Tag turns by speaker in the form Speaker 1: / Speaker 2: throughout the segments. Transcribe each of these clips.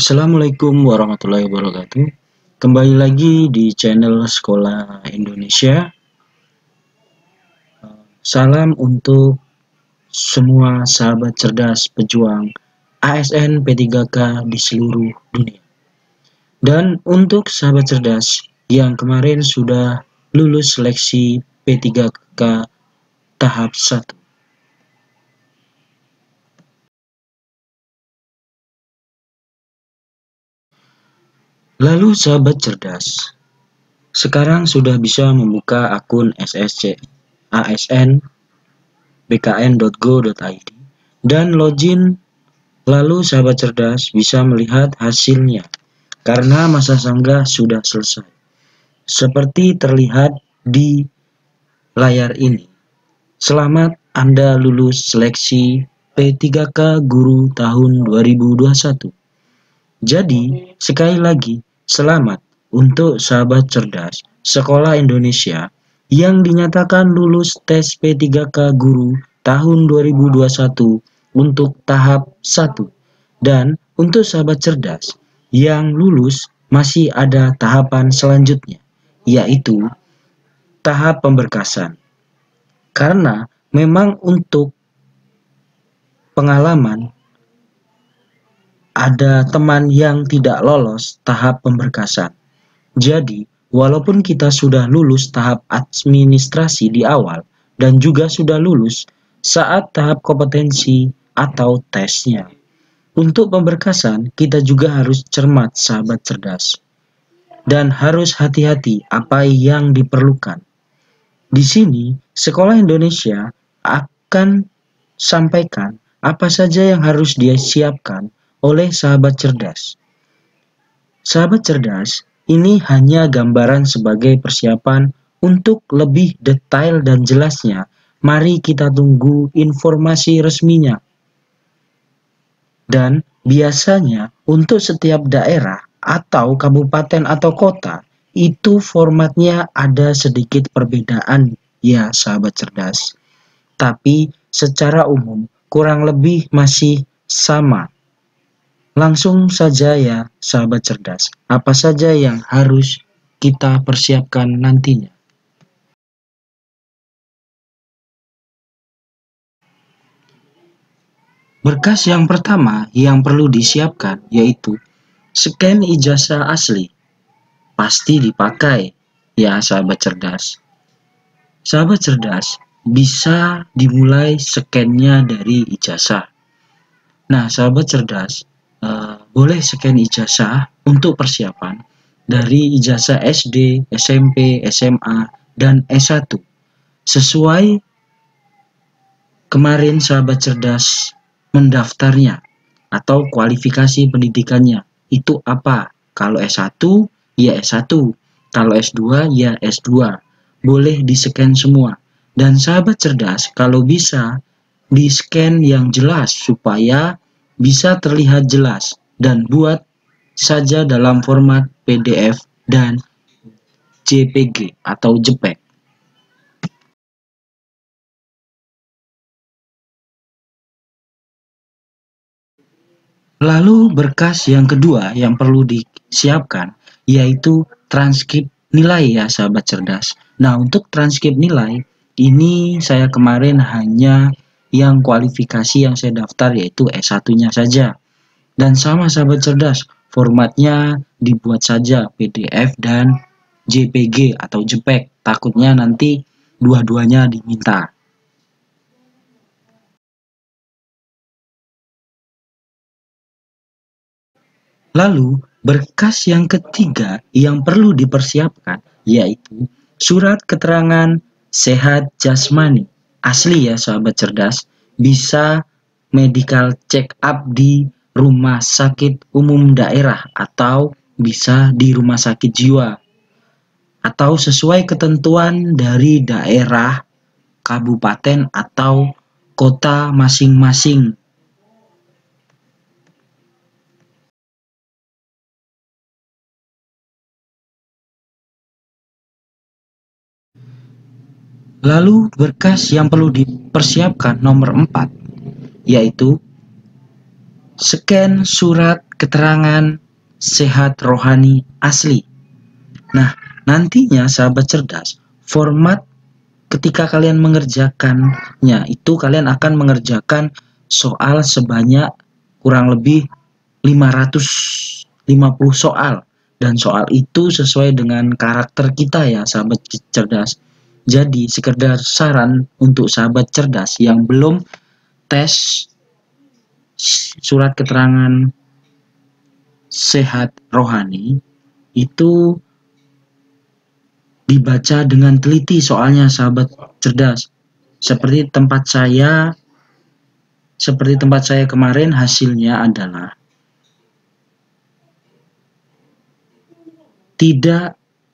Speaker 1: Assalamualaikum warahmatullahi wabarakatuh. Kembali lagi di channel Sekolah Indonesia. Salam untuk semua sahabat cerdas pejuang ASN P3K di seluruh dunia. Dan untuk sahabat cerdas yang kemarin sudah lulus seleksi P3K tahap 1. Lalu sahabat cerdas, sekarang sudah bisa membuka akun SSC ASN bkn.go.id dan login. Lalu sahabat cerdas bisa melihat hasilnya karena masa sanggah sudah selesai. Seperti terlihat di layar ini. Selamat Anda lulus seleksi P3K Guru tahun 2021. Jadi, sekali lagi, selamat untuk sahabat cerdas Sekolah Indonesia yang dinyatakan lulus tes P3K Guru tahun 2021 untuk tahap 1. Dan untuk sahabat cerdas yang lulus masih ada tahapan selanjutnya, yaitu tahap pemberkasan. Karena memang untuk pengalaman ada teman yang tidak lolos tahap pemberkasan. Jadi, walaupun kita sudah lulus tahap administrasi di awal dan juga sudah lulus saat tahap kompetensi atau tesnya, untuk pemberkasan kita juga harus cermat sahabat cerdas. Dan harus hati-hati apa yang diperlukan. Di sini, Sekolah Indonesia akan sampaikan apa saja yang harus disiapkan oleh sahabat cerdas. Sahabat cerdas, ini hanya gambaran sebagai persiapan untuk lebih detail dan jelasnya. Mari kita tunggu informasi resminya. Dan biasanya untuk setiap daerah atau kabupaten atau kota, itu formatnya ada sedikit perbedaan ya sahabat cerdas. Tapi secara umum kurang lebih masih sama. Langsung saja ya sahabat cerdas, apa saja yang harus kita persiapkan nantinya. Berkas yang pertama yang perlu disiapkan yaitu scan ijazah asli. Pasti dipakai ya sahabat cerdas. Sahabat cerdas, bisa dimulai scan-nya dari ijazah. Nah sahabat cerdas, boleh scan ijazah untuk persiapan dari ijazah SD, SMP, SMA, dan S1. Sesuai kemarin sahabat cerdas mendaftarnya atau kualifikasi pendidikannya. Itu apa? Kalau S1, ya S1. Kalau S2, ya S2. Boleh di-scan semua. Dan sahabat cerdas, kalau bisa, di-scan yang jelas supaya bisa terlihat jelas dan buat saja dalam format PDF dan JPG atau JPEG. Lalu berkas yang kedua yang perlu disiapkan yaitu transkrip nilai ya sahabat cerdas. Nah untuk transkrip nilai ini saya kemarin hanya yang kualifikasi yang saya daftar yaitu S1-nya saja. Dan sama sahabat cerdas, formatnya dibuat saja PDF dan JPG atau JPEG. Takutnya nanti dua-duanya diminta. Lalu, berkas yang ketiga yang perlu dipersiapkan yaitu surat keterangan sehat jasmani. Asli ya sahabat cerdas, bisa medical check up di rumah sakit umum daerah atau bisa di rumah sakit jiwa. Atau sesuai ketentuan dari daerah, kabupaten atau kota masing-masing. Lalu berkas yang perlu dipersiapkan nomor 4 yaitu scan surat keterangan sehat rohani asli. Nah, nantinya sahabat cerdas, format ketika kalian mengerjakannya itu kalian akan mengerjakan soal sebanyak kurang lebih 550 soal, dan soal itu sesuai dengan karakter kita ya sahabat cerdas. Jadi sekedar saran untuk sahabat cerdas yang belum tes surat keterangan sehat rohani itu dibaca dengan teliti soalnya sahabat cerdas. Seperti tempat saya kemarin, hasilnya adalah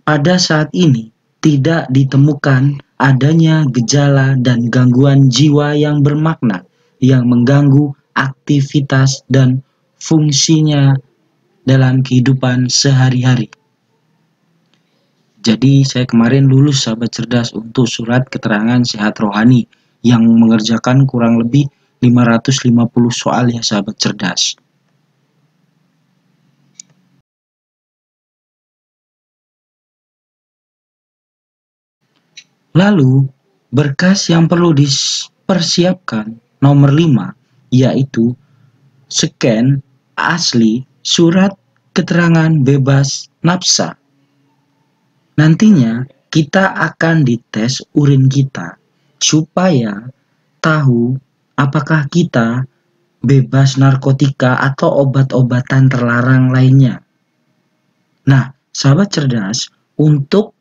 Speaker 1: pada saat ini tidak ditemukan adanya gejala dan gangguan jiwa yang bermakna yang mengganggu aktivitas dan fungsinya dalam kehidupan sehari-hari. Jadi saya kemarin lulus sahabat cerdas untuk surat keterangan sehat rohani yang mengerjakan kurang lebih 550 soal ya sahabat cerdas. Lalu berkas yang perlu dipersiapkan nomor 5 yaitu scan asli surat keterangan bebas nafsa. Nantinya kita akan dites urin kita supaya tahu apakah kita bebas narkotika atau obat-obatan terlarang lainnya. Nah, sahabat cerdas, untuk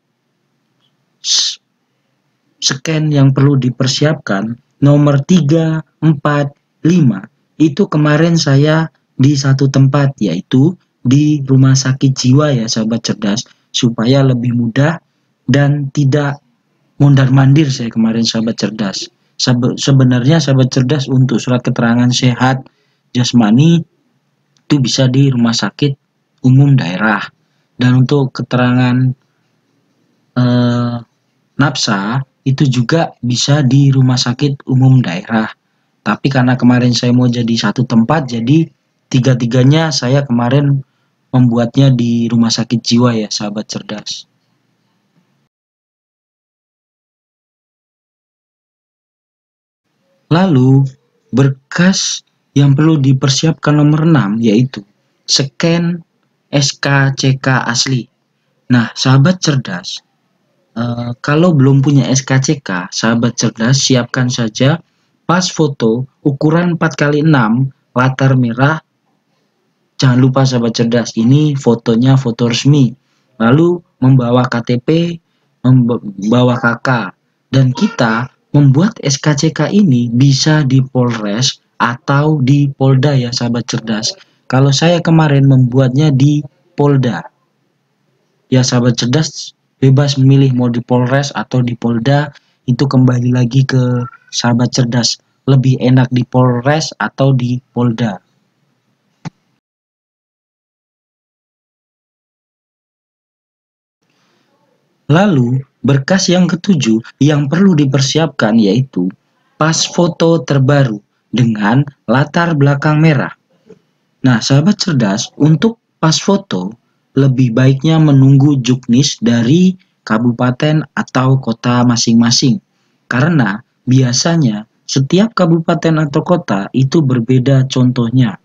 Speaker 1: scan yang perlu dipersiapkan nomor 3, 4, 5 itu kemarin saya di satu tempat, yaitu di rumah sakit jiwa ya sahabat cerdas, supaya lebih mudah dan tidak mondar-mandir saya kemarin sahabat cerdas. Sebenarnya sahabat cerdas untuk surat keterangan sehat jasmani itu bisa di rumah sakit umum daerah, dan untuk keterangan nafsa itu juga bisa di rumah sakit umum daerah. Tapi karena kemarin saya mau jadi satu tempat, jadi tiga-tiganya saya kemarin membuatnya di rumah sakit jiwa ya sahabat cerdas. Lalu berkas yang perlu dipersiapkan nomor 6 yaitu scan SKCK asli. Nah sahabat cerdas, kalau belum punya SKCK, sahabat cerdas siapkan saja pas foto ukuran 4x6 latar merah. Jangan lupa sahabat cerdas, ini fotonya foto resmi. Lalu membawa KTP, membawa KK. Dan kita membuat SKCK ini bisa di Polres atau di Polda ya sahabat cerdas. Kalau saya kemarin membuatnya di Polda. Ya sahabat cerdas, bebas memilih mau di Polres atau di Polda, itu kembali lagi ke sahabat cerdas. Lebih enak di Polres atau di Polda. Lalu, berkas yang ketujuh yang perlu dipersiapkan yaitu pas foto terbaru dengan latar belakang merah. Nah, sahabat cerdas, untuk pas foto lebih baiknya menunggu juknis dari kabupaten atau kota masing-masing. Karena biasanya setiap kabupaten atau kota itu berbeda contohnya.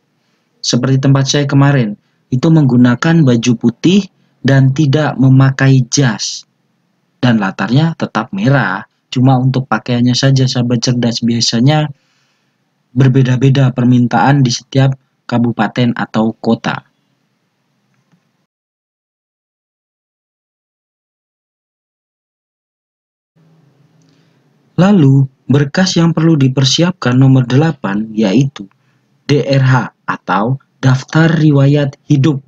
Speaker 1: Seperti tempat saya kemarin, itu menggunakan baju putih dan tidak memakai jas. Dan latarnya tetap merah, cuma untuk pakaiannya saja sahabat cerdas biasanya berbeda-beda permintaan di setiap kabupaten atau kota. Lalu, berkas yang perlu dipersiapkan nomor 8 yaitu DRH atau Daftar Riwayat Hidup.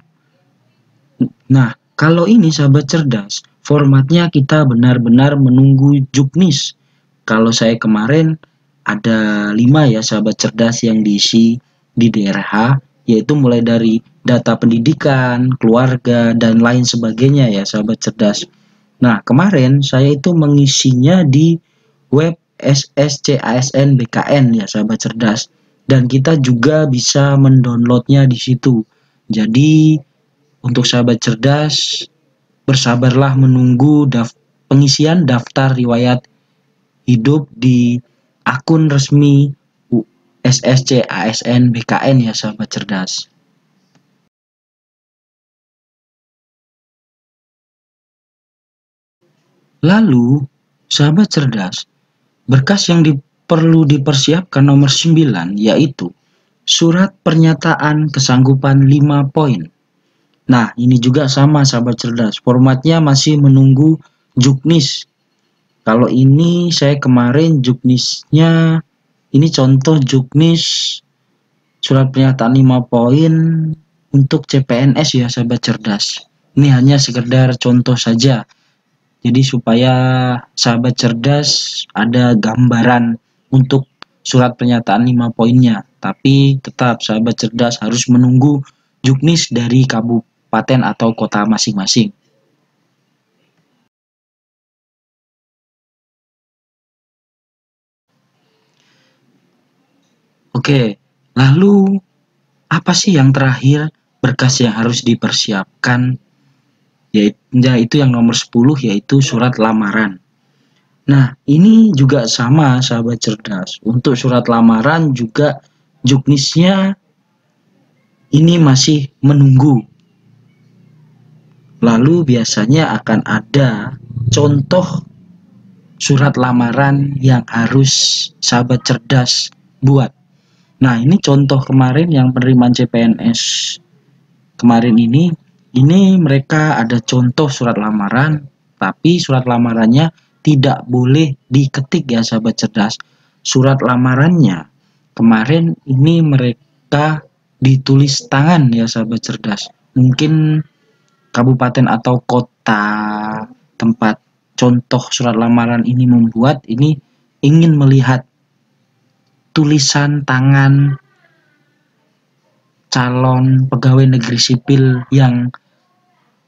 Speaker 1: Nah, kalau ini sahabat cerdas, formatnya kita benar-benar menunggu juknis. Kalau saya kemarin ada 5 ya sahabat cerdas yang diisi di DRH, yaitu mulai dari data pendidikan, keluarga, dan lain sebagainya ya sahabat cerdas. Nah, kemarin saya itu mengisinya di web SSCASN BKN ya sahabat cerdas, dan kita juga bisa mendownloadnya di situ. Jadi untuk sahabat cerdas, bersabarlah menunggu pengisian daftar riwayat hidup di akun resmi SSC ASN BKN ya sahabat cerdas. Lalu, sahabat cerdas, berkas yang perlu dipersiapkan nomor 9 yaitu surat pernyataan kesanggupan 5 poin. Nah, ini juga sama sahabat cerdas, formatnya masih menunggu juknis. Kalau ini saya kemarin juknisnya, ini contoh juknis surat pernyataan 5 poin untuk CPNS ya sahabat cerdas. Ini hanya sekedar contoh saja. Jadi supaya sahabat cerdas ada gambaran untuk surat pernyataan 5 poinnya. Tapi tetap sahabat cerdas harus menunggu juknis dari kabupaten atau kota masing-masing. Oke, lalu apa sih yang terakhir berkas yang harus dipersiapkan? Yaitu yang nomor 10 yaitu surat lamaran. Nah, ini juga sama sahabat cerdas. Untuk surat lamaran juga juknisnya ini masih menunggu. Lalu biasanya akan ada contoh surat lamaran yang harus sahabat cerdas buat. Nah, ini contoh kemarin yang penerimaan CPNS kemarin ini mereka ada contoh surat lamaran, tapi surat lamarannya tidak boleh diketik ya sahabat cerdas. Surat lamarannya kemarin ini mereka ditulis tangan ya sahabat cerdas. Mungkin kabupaten atau kota tempat contoh surat lamaran ini membuat ini ingin melihat tulisan tangan calon pegawai negeri sipil yang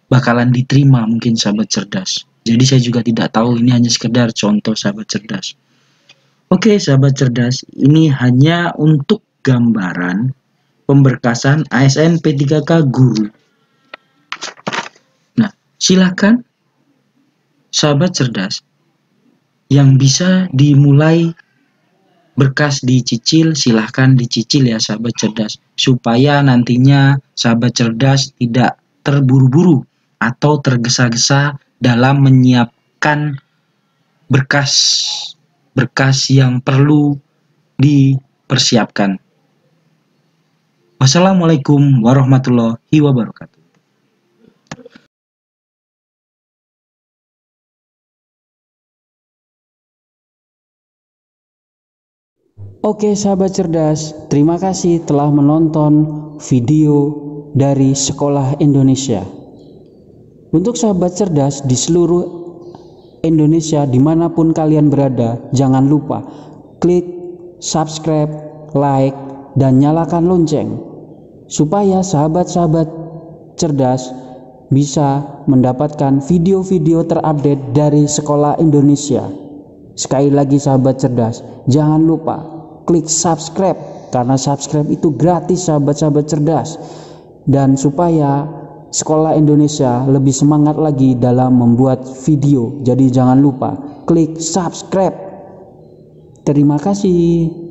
Speaker 1: bakalan diterima mungkin sahabat cerdas. Jadi saya juga tidak tahu, ini hanya sekedar contoh sahabat cerdas. Oke sahabat cerdas, ini hanya untuk gambaran pemberkasan ASN P3K guru. Nah, silakan sahabat cerdas yang bisa dimulai berkas dicicil, silahkan dicicil ya sahabat cerdas, supaya nantinya sahabat cerdas tidak terburu-buru atau tergesa-gesa dalam menyiapkan berkas yang perlu dipersiapkan. Wassalamualaikum warahmatullahi wabarakatuh.
Speaker 2: Oke sahabat cerdas, terima kasih telah menonton video dari Sekolah Indonesia. Untuk sahabat cerdas di seluruh Indonesia dimanapun kalian berada, jangan lupa klik subscribe, like, dan nyalakan lonceng supaya sahabat-sahabat cerdas bisa mendapatkan video-video terupdate dari Sekolah Indonesia. Sekali lagi sahabat cerdas, jangan lupa klik subscribe, karena subscribe itu gratis sahabat-sahabat cerdas. Dan supaya Sekolah Indonesia lebih semangat lagi dalam membuat video, jadi jangan lupa klik subscribe. Terima kasih.